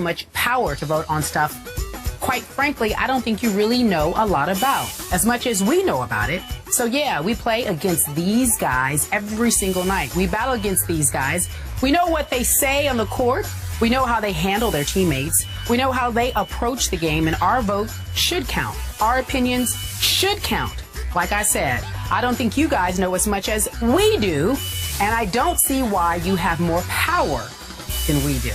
much power to vote on stuff, quite frankly, I don't think you really know a lot about, as much as we know about it. So yeah, we play against these guys every single night. We battle against these guys. We know what they say on the court. We know how they handle their teammates. We know how they approach the game, and our vote should count. Our opinions should count. Like I said, I don't think you guys know as much as we do, and I don't see why you have more power than we do.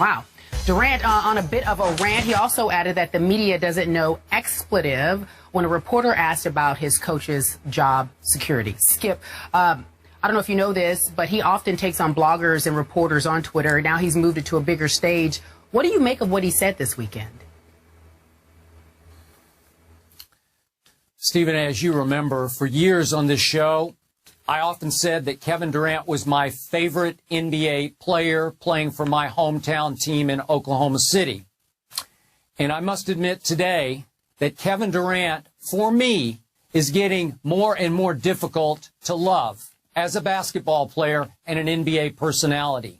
Wow. Durant on a bit of a rant. He also added that the media doesn't know expletive when a reporter asked about his coach's job security. Skip, I don't know if you know this, but he often takes on bloggers and reporters on Twitter. Now he's moved it to a bigger stage. What do you make of what he said this weekend? Stephen, as you remember, for years on this show, I often said that Kevin Durant was my favorite NBA player playing for my hometown team in Oklahoma City. And I must admit today that Kevin Durant, for me, is getting more and more difficult to love as a basketball player and an NBA personality.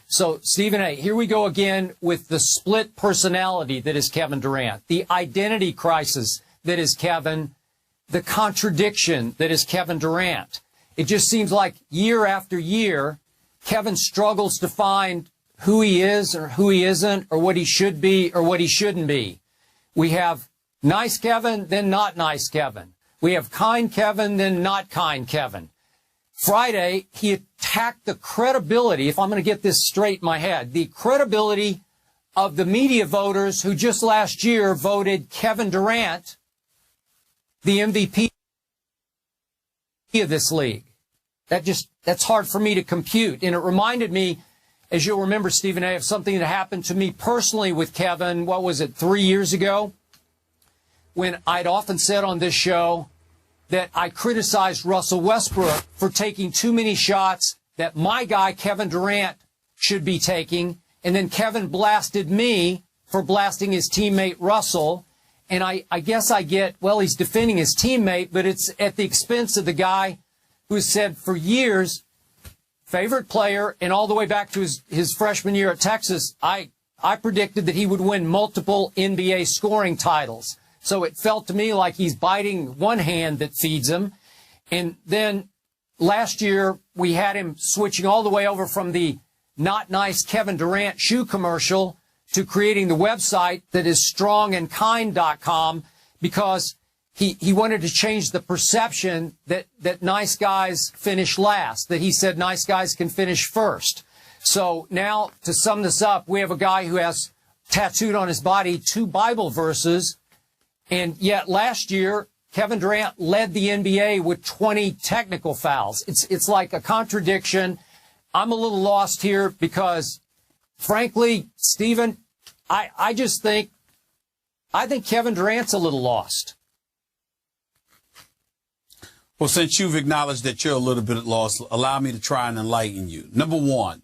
So, Stephen A., here we go again with the split personality that is Kevin Durant, the identity crisis that is Kevin, the contradiction that is Kevin Durant. It just seems like year after year, Kevin struggles to find who he is or who he isn't, or what he should be or what he shouldn't be. We have nice Kevin, then not nice Kevin. We have kind Kevin, then not kind Kevin. Friday, he attacked the credibility, if I'm going to get this straight in my head, the credibility of the media voters who just last year voted Kevin Durant the MVP of this league. That's hard for me to compute. And it reminded me, as you'll remember, Stephen A., of something that happened to me personally with Kevin, 3 years ago, when I'd often said on this show that I criticized Russell Westbrook for taking too many shots that my guy, Kevin Durant, should be taking. And then Kevin blasted me for blasting his teammate Russell. And I guess I get, well, he's defending his teammate, but it's at the expense of the guy who said for years, favorite player, and all the way back to his freshman year at Texas, I predicted that he would win multiple NBA scoring titles. So it felt to me like he's biting one hand that feeds him. And then last year, we had him switching all the way over from the not nice Kevin Durant shoe commercial to creating the website that is strongandkind.com, because he wanted to change the perception that nice guys finish last, that he said nice guys can finish first. So now, to sum this up, we have a guy who has tattooed on his body 2 Bible verses, and yet last year, Kevin Durant led the NBA with 20 technical fouls. It's like a contradiction. I'm a little lost here because, frankly, Stephen, I think Kevin Durant's a little lost. Well, since you've acknowledged that you're a little bit lost, allow me to try and enlighten you. Number one,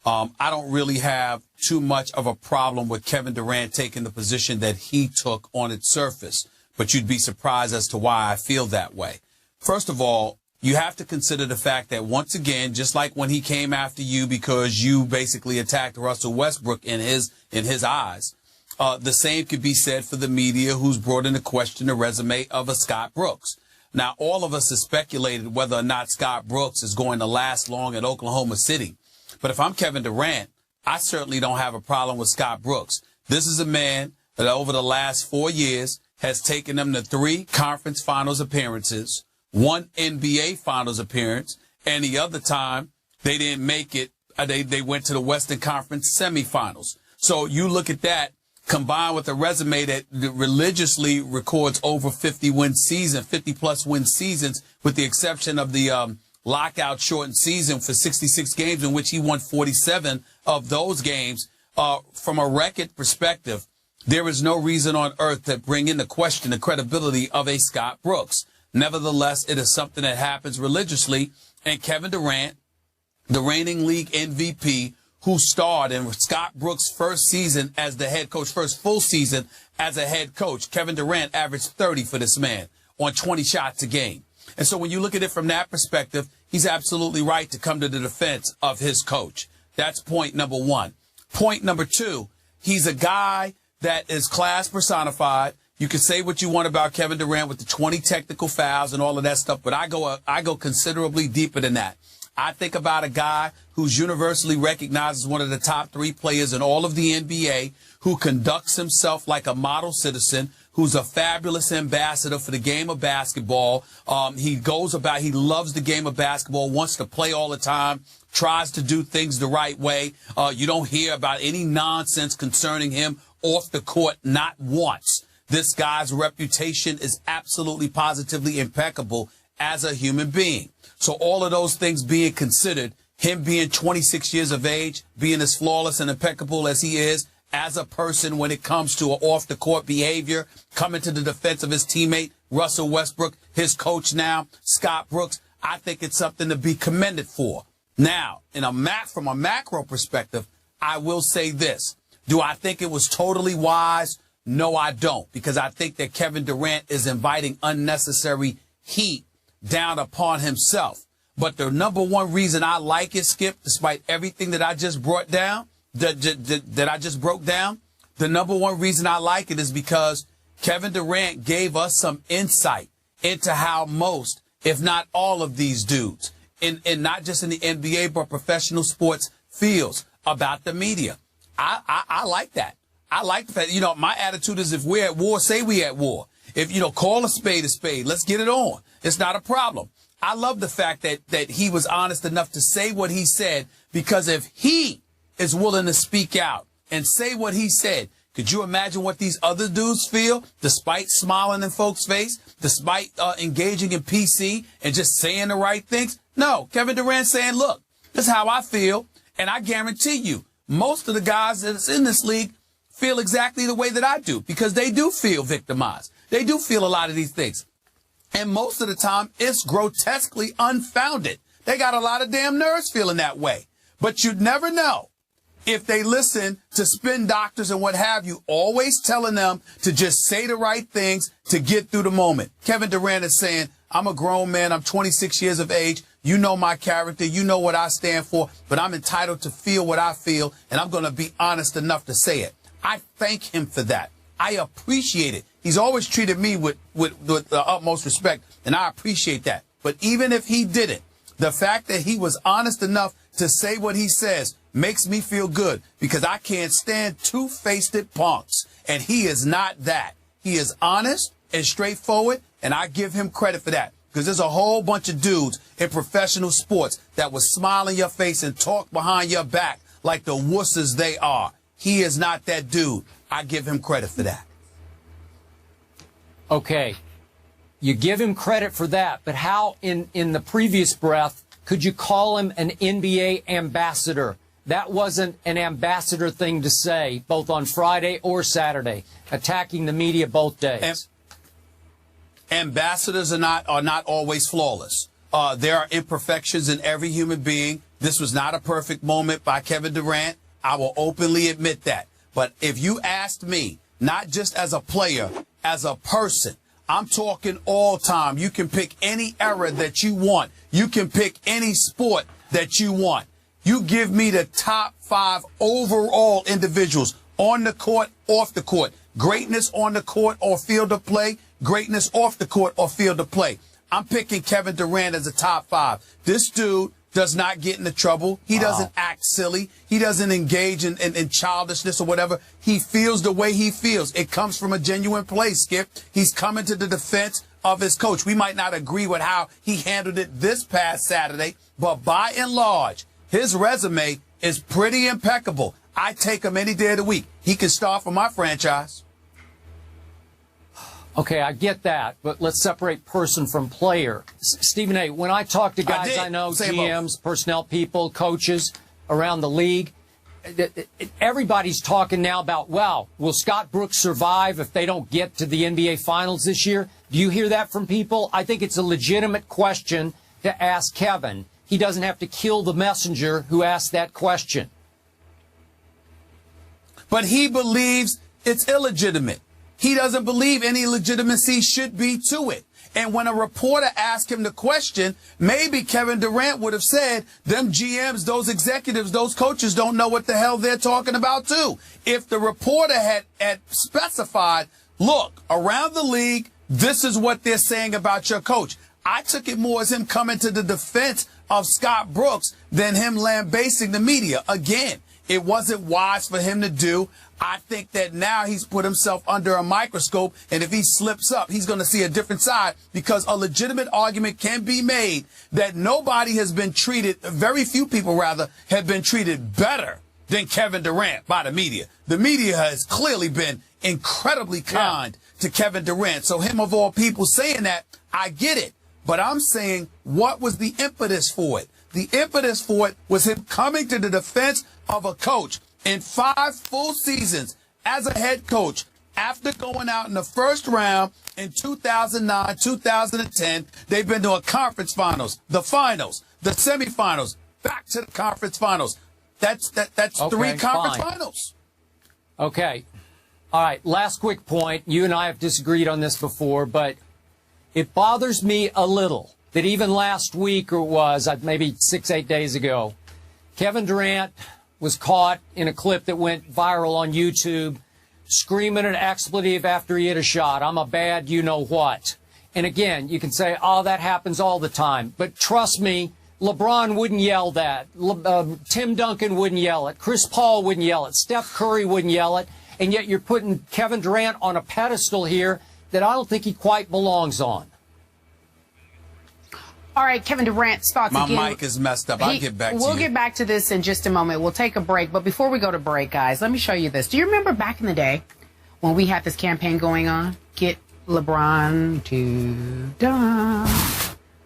I don't really have too much of a problem with Kevin Durant taking the position that he took on its surface, but you'd be surprised as to why I feel that way. First of all, you have to consider the fact that, once again, just like when he came after you because you basically attacked Russell Westbrook in his eyes, the same could be said for the media who's brought into question the resume of a Scott Brooks. Now, all of us have speculated whether or not Scott Brooks is going to last long at Oklahoma City. But if I'm Kevin Durant, I certainly don't have a problem with Scott Brooks. This is a man that over the last 4 years has taken them to 3 conference finals appearances, 1 NBA finals appearance, and the other time they didn't make it. They went to the Western Conference semifinals. So you look at that, combined with a resume that religiously records over 50-plus win seasons, with the exception of the lockout shortened season for 66 games in which he won 47 of those games. From a record perspective, there is no reason on earth to bring into question the credibility of a Scott Brooks. Nevertheless, it is something that happens religiously, and Kevin Durant, the reigning league MVP, who starred in Scott Brooks' first season as the head coach, first full season as a head coach. Kevin Durant averaged 30 for this man on 20 shots a game. And so when you look at it from that perspective, he's absolutely right to come to the defense of his coach. That's point number one. Point number two, He's a guy that is class personified. You can say what you want about Kevin Durant with the 20 technical fouls and all of that stuff, but I go considerably deeper than that. I think about a guy who's universally recognized as one of the top 3 players in all of the NBA, who conducts himself like a model citizen, who's a fabulous ambassador for the game of basketball. He loves the game of basketball, wants to play all the time, tries to do things the right way. You don't hear about any nonsense concerning him off the court, not once. This guy's reputation is absolutely positively impeccable as a human being. So all of those things being considered, him being 26 years of age, being as flawless and impeccable as he is as a person when it comes to off-the-court behavior, coming to the defense of his teammate, Russell Westbrook, his coach now, Scott Brooks, I think it's something to be commended for. Now, from a macro perspective, I will say this. Do I think it was totally wise? No, I don't, because I think that Kevin Durant is inviting unnecessary heat down upon himself. But the number one reason I like it, Skip, despite everything that I just broke down, the number one reason I like it is because Kevin Durant gave us some insight into how most, if not all of these dudes, and not just in the NBA, but professional sports feels about the media. I like that. I like the fact, my attitude is if we're at war, say we at war. If, call a spade a spade. Let's get it on. It's not a problem. I love the fact that he was honest enough to say what he said, because if he is willing to speak out and say what he said, could you imagine what these other dudes feel, despite smiling in folks' face, despite engaging in PC and just saying the right things? No, Kevin Durant saying, look, this is how I feel, and I guarantee you, most of the guys that's in this league feel exactly the way that I do, because they do feel victimized. They do feel a lot of these things. And most of the time, it's grotesquely unfounded. They got a lot of damn nerves feeling that way. But you'd never know if they listen to spin doctors and what have you, always telling them to just say the right things to get through the moment. Kevin Durant is saying, I'm a grown man. I'm 26 years of age. You know my character. You know what I stand for. But I'm entitled to feel what I feel, and I'm going to be honest enough to say it. I thank him for that. I appreciate it. He's always treated me with the utmost respect, and I appreciate that. But even if he didn't, the fact that he was honest enough to say what he says makes me feel good, because I can't stand two-faced punks, and he is not that. He is honest and straightforward, and I give him credit for that, because there's a whole bunch of dudes in professional sports that will smile in your face and talk behind your back like the wusses they are. He is not that dude. I give him credit for that. Okay. You give him credit for that, but how in the previous breath could you call him an NBA ambassador? That wasn't an ambassador thing to say, both on Friday or Saturday, attacking the media both days. Ambassadors are not always flawless. There are imperfections in every human being. This was not a perfect moment by Kevin Durant. I will openly admit that. But if you asked me, not just as a player, as a person, I'm talking all time. You can pick any era that you want. You can pick any sport that you want. You give me the top 5 overall individuals on the court, off the court. Greatness on the court or field of play. Greatness off the court or field of play. I'm picking Kevin Durant as a top 5. This dude does not get into trouble. He doesn't act silly. He doesn't engage in childishness or whatever. He feels the way he feels. It comes from a genuine place, Skip. He's coming to the defense of his coach. We might not agree with how he handled it this past Saturday, but by and large, his resume is pretty impeccable. I take him any day of the week. He can start for my franchise. Okay, I get that, but let's separate person from player. Stephen A., when I talk to guys I know, GMs, personnel people, coaches around the league, everybody's talking now about, wow, will Scott Brooks survive if they don't get to the NBA Finals this year? Do you hear that from people? I think it's a legitimate question to ask Kevin. He doesn't have to kill the messenger who asked that question. But he believes it's illegitimate. he doesn't believe any legitimacy should be to it. And when a reporter asked him the question, maybe Kevin Durant would have said, them GMs, those executives, those coaches don't know what the hell they're talking about too. If the reporter had specified, look, around the league, this is what they're saying about your coach. I took it more as him coming to the defense of Scott Brooks than him lambasting the media. Again, it wasn't wise for him to do. I think that now he's put himself under a microscope, and if he slips up, he's going to see a different side, because a legitimate argument can be made that nobody has been treated, very few people rather, have been treated better than Kevin Durant by the media. The media has clearly been incredibly kind to Kevin Durant. So him of all people saying that, I get it. But I'm saying, what was the impetus for it? The impetus for it was him coming to the defense of a coach in 5 full seasons as a head coach after going out in the first round in 2009, 2010. They've been to a conference finals, the finals, the semifinals, back to the conference finals. That's okay, 3 conference finals. Okay. All right. Last quick point. You and I have disagreed on this before, but it bothers me a little that even last week, or it was maybe 6-8 days ago, Kevin Durant was caught in a clip that went viral on YouTube screaming an expletive after he hit a shot. I'm a bad you-know-what. And again, you can say, oh, that happens all the time. But trust me, LeBron wouldn't yell that. Tim Duncan wouldn't yell it. Chris Paul wouldn't yell it. Steph Curry wouldn't yell it. And yet you're putting Kevin Durant on a pedestal here that I don't think he quite belongs on. All right, Kevin Durant's thoughts again. My mic is messed up. I'll get back to you. We'll get back to this in just a moment. We'll take a break. But before we go to break, guys, let me show you this. Do you remember back in the day when we had this campaign going on? Get LeBron to dunk.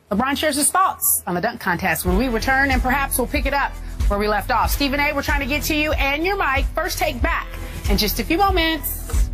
LeBron shares his thoughts on the dunk contest when we return, and perhaps we'll pick it up where we left off. Stephen A., we're trying to get to you and your mic. First take back in just a few moments.